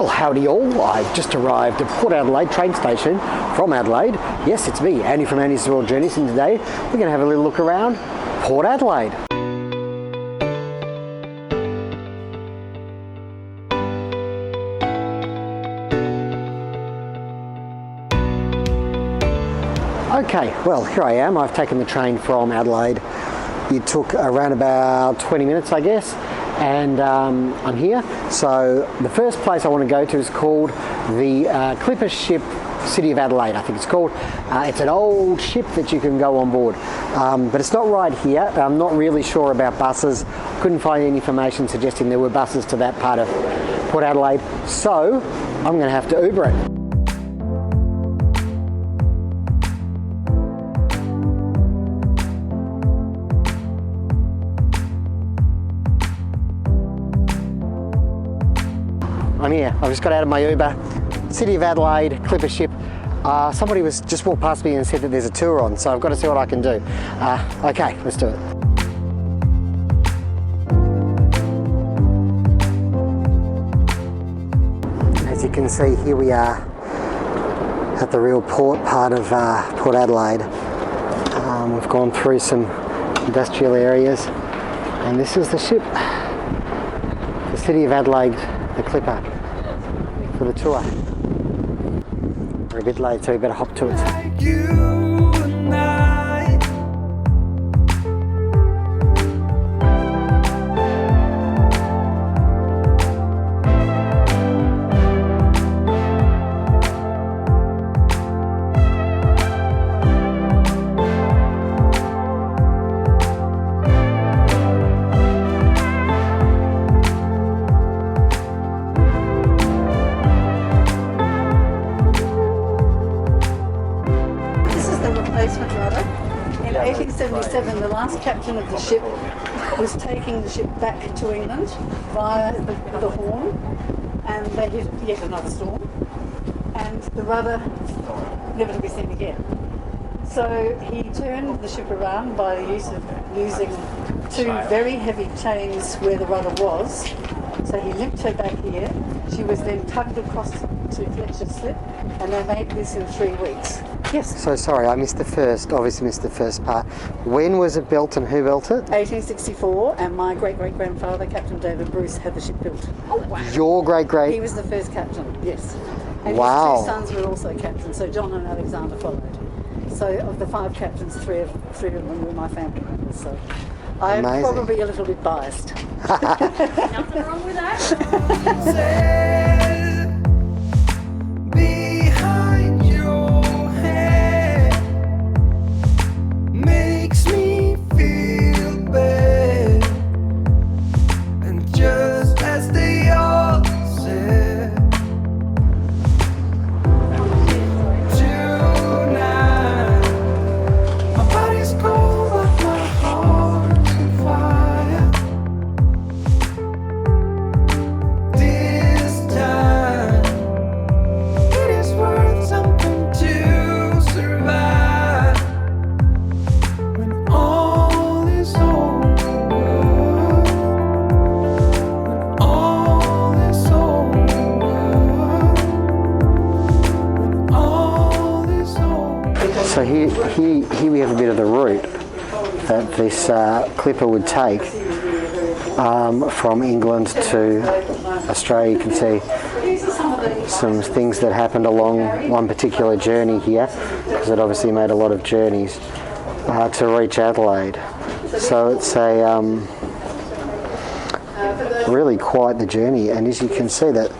Well, howdy all. I've just arrived at Port Adelaide train station from Adelaide. Yes, it's me, Andy from Andy's World Journeys, and today we're going to have a little look around Port Adelaide. Okay, well, here I am. I've taken the train from Adelaide. It took around about 20 minutes, I guess, and I'm here. So the first place I want to go to is called the Clipper ship City of Adelaide, I think it's called. It's an old ship that you can go on board, but it's not right here. I'm not really sure about buses. Couldn't find any information suggesting there were buses to that part of Port Adelaide, so I'm going to have to Uber it. I'm here. I've just got out of my Uber. City of Adelaide Clipper ship. Somebody was just walked past me and said that there's a tour on, so I've got to see what I can do. Okay, let's do it. As you can see, here we are at the real port part of Port Adelaide. We've gone through some industrial areas, and this is the ship, the City of Adelaide, the Clipper, for the tour. We're a bit late, so we better hop to it. In 1877, the last captain of the ship was taking the ship back to England via the Horn, and they hit yet another storm, and the rudder never to be seen again. So he turned the ship around by the use of using two very heavy chains where the rudder was. So he limped her back here. She was then tugged across to Fletcher's Slip, and they made this in 3 weeks. Yes. So sorry, I obviously missed the first part. When was it built and who built it? 1864, and my great-great-grandfather, Captain David Bruce, had the ship built. Oh, wow. Your great-great? He was the first captain, yes. And wow. His 2 sons were also captains, so John and Alexander followed. So of the 5 captains, three of them were my family members. So I'm amazing. Probably a little bit biased. Nothing wrong with that. Behind your head makes me feel bad, and just as they all said, tonight my body's cold but my heart's on fire. This time it is worth something to survive. When all is over, when all is over, when all is over. So here we have a bit of the route that this Clipper would take from England to Australia. You can see some things that happened along one particular journey here, because it obviously made a lot of journeys to reach Adelaide. So it's a really quite the journey, and as you can see that,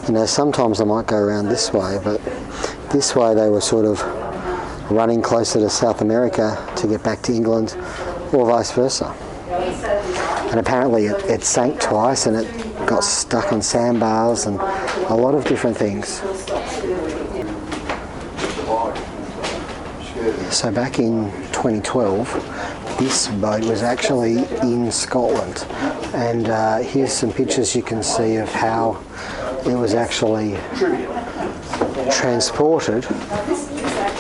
you know, sometimes they might go around this way, but this way they were sort of running closer to South America to get back to England, or vice versa. And apparently it sank twice, and it got stuck on sandbars and a lot of different things. So back in 2012, this boat was actually in Scotland, and here's some pictures you can see of how it was actually transported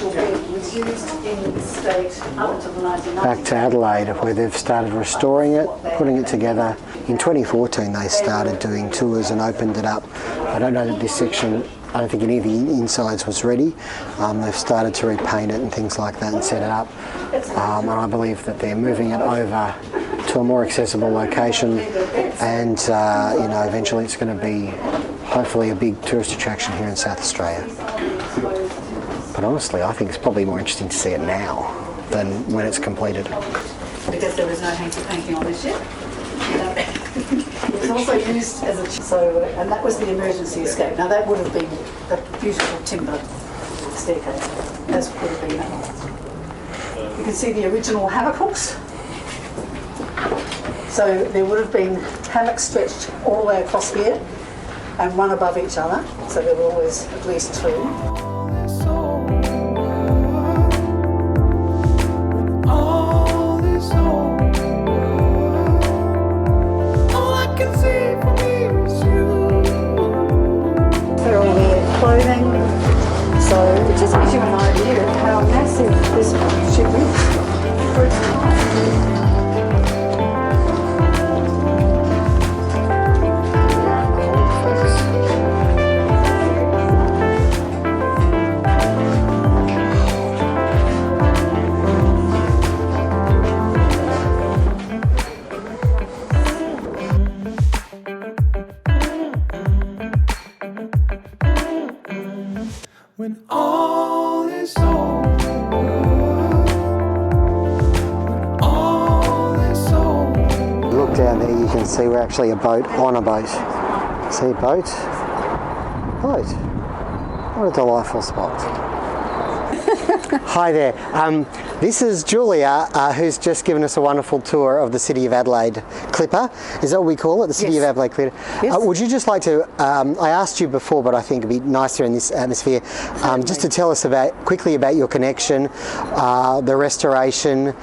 actual bed was used in this state up until the 1990s. Back to Adelaide, where they've started restoring it, putting it together. In 2014 they started doing tours and opened it up. I don't know that this section, I don't think any of the insides was ready. They've started to repaint it and things like that and set it up. And I believe that they're moving it over to a more accessible location, and you know, eventually it's going to be hopefully a big tourist attraction here in South Australia. But honestly, I think it's probably more interesting to see it now than when it's completed. Because there was no hanky panky on this ship. It was also used as a and that was the emergency escape. Now that would have been a beautiful timber staircase, as would have been that. You can see the original hammock hooks. So there would have been hammocks stretched all the way across here and one above each other. So there were always at least two. So it just gives you an idea of how massive this ship is for its time. When all is over, when all is over. Look down there, you can see we're actually a boat on a boat. See a boat? Boat. What a delightful spot. Hi there. This is Julia, who's just given us a wonderful tour of the City of Adelaide Clipper. Is that what we call it? The City Yes. of Adelaide Clipper. Yes. Would you just like to, I asked you before, but I think it'd be nicer in this atmosphere, just to tell us quickly about your connection, the restoration,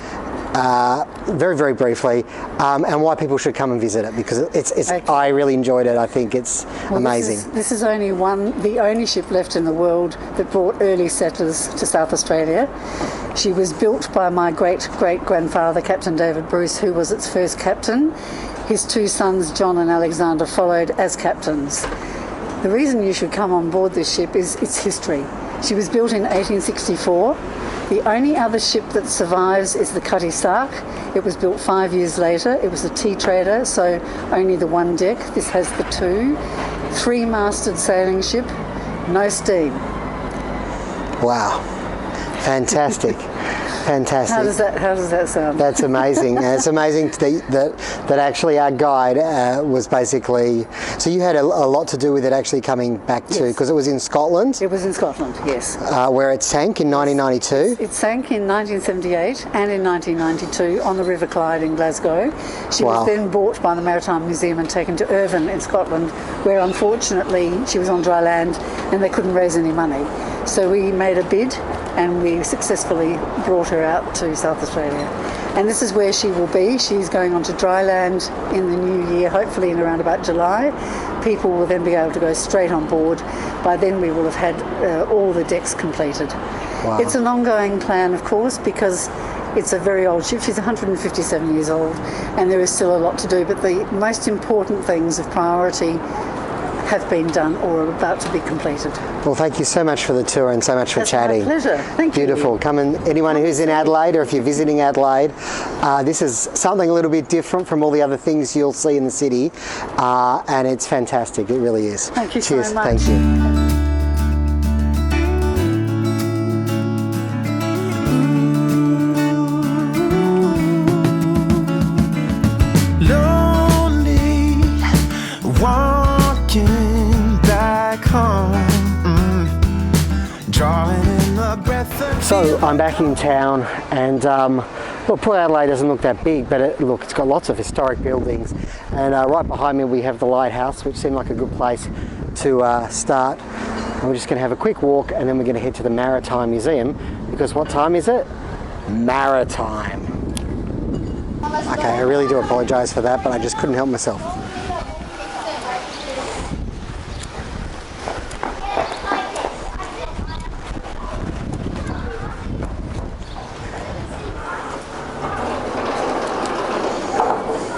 very, very briefly, and why people should come and visit it, because it's Okay. I really enjoyed it. I think it's amazing. This is only the only ship left in the world that brought early settlers to South Australia. She was built by my great-great-grandfather, Captain David Bruce, who was its first captain. His two sons, John and Alexander, followed as captains. The reason you should come on board this ship is its history. She was built in 1864. The only other ship that survives is the Cutty Sark. It was built 5 years later. It was a tea trader, so only the one deck. This has the two. 3-masted sailing ship, no steam. Wow. Fantastic. Fantastic. How does that sound? That's amazing. And it's amazing that actually our guide was basically, so you had a lot to do with it actually coming back to, because it was in Scotland. It was in Scotland, yes. Where it sank in 1992. It sank in 1978 and in 1992 on the River Clyde in Glasgow. She Wow. was then bought by the Maritime Museum and taken to Irvine in Scotland, where unfortunately she was on dry land and they couldn't raise any money. So we made a bid and we successfully brought her out to South Australia. And this is where she will be. She's going on to dry land in the new year, hopefully in around about July. People will then be able to go straight on board. By then we will have had all the decks completed. Wow. It's an ongoing plan, of course, because it's a very old ship. She's 157 years old and there is still a lot to do, but the most important things of priority have been done or are about to be completed. Well, thank you so much for the tour and so much for That's chatting. my pleasure. Thank you. Beautiful. Come and anyone who's in Adelaide, or if you're visiting Adelaide, this is something a little bit different from all the other things you'll see in the city, and it's fantastic. It really is. Thank you Cheers. so much. Thank you. So I'm back in town, and well, Port Adelaide doesn't look that big, but it's got lots of historic buildings, and right behind me we have the Lighthouse, which seemed like a good place to start. And we're just going to have a quick walk, and then we're going to head to the Maritime Museum, because what time is it? Maritime. Okay, I really do apologise for that, but I just couldn't help myself.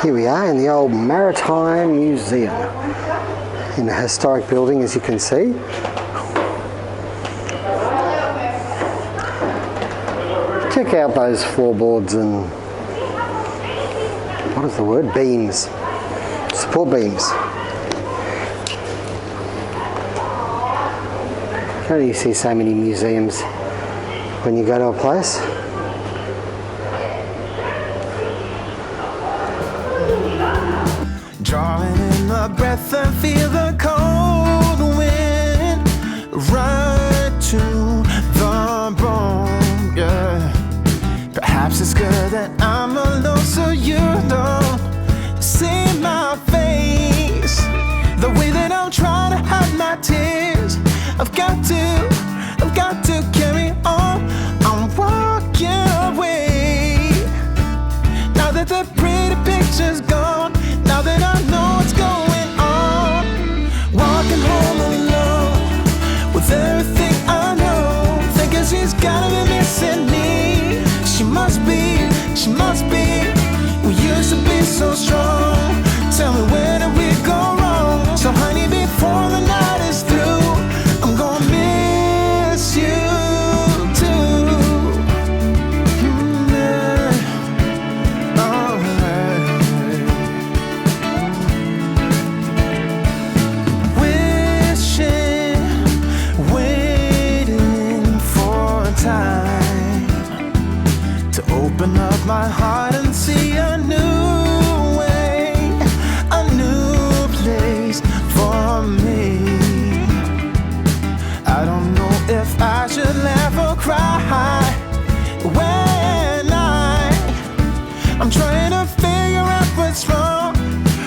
Here we are in the old Maritime Museum, in a historic building, as you can see. Check out those floorboards and, what is the word? Beams. Support beams. How do you see so many museums when you go to a place? Drawing in the breath and feel the cold wind right to the bone, yeah. Perhaps it's good that I'm alone so you don't see my face. The way that I'm trying to hide my tears, I've got to carry on. I'm walking away. Now that the pretty picture's gone, now that I know what's going on. Walking home alone with everything I know, thinking she's gotta be missing me. She must be. We used to be so strong. Tell me, where did we go wrong? So honey, before the night is through, I'm gonna miss you too. Wishing, waiting for time to open up my heart and see a new way, a new place for me. I don't know if I should laugh or cry when I'm trying to figure out what's wrong.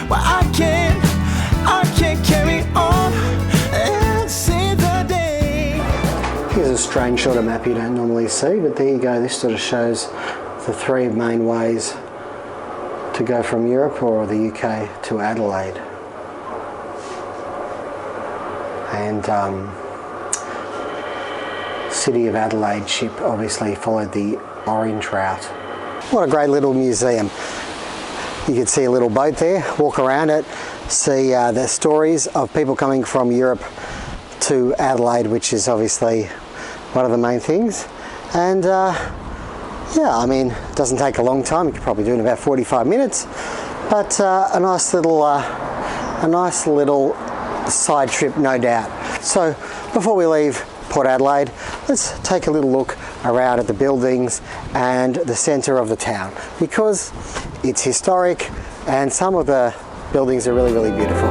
Well, I can't carry on and see the day. Here's a strange sort of map you don't normally see, but there you go. This sort of shows the three main ways to go from Europe or the UK to Adelaide. And City of Adelaide ship obviously followed the orange route. What a great little museum. You can see a little boat there, walk around it, see the stories of people coming from Europe to Adelaide, which is obviously one of the main things. And yeah, I mean, it doesn't take a long time. You could probably do it in about 45 minutes, but a nice little side trip, no doubt. So before we leave Port Adelaide, let's take a little look around at the buildings and the centre of the town, because it's historic and some of the buildings are really, really beautiful.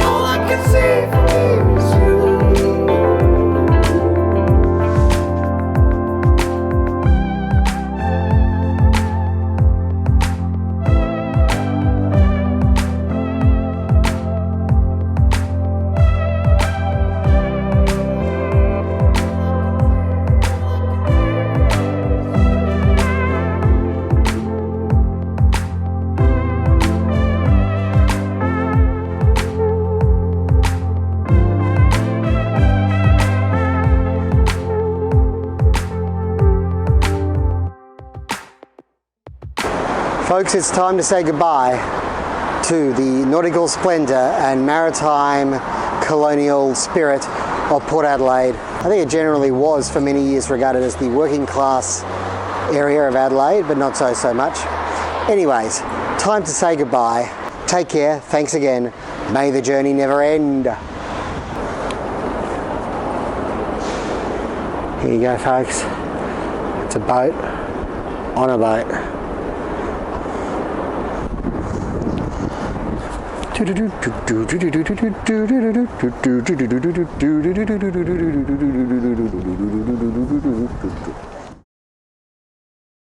All I can see from here is you. Folks, it's time to say goodbye to the nautical splendour and maritime colonial spirit of Port Adelaide. I think it generally was for many years regarded as the working class area of Adelaide, but not so much. Anyways, time to say goodbye. Take care, thanks again. May the journey never end. Here you go, folks. It's a boat on a boat.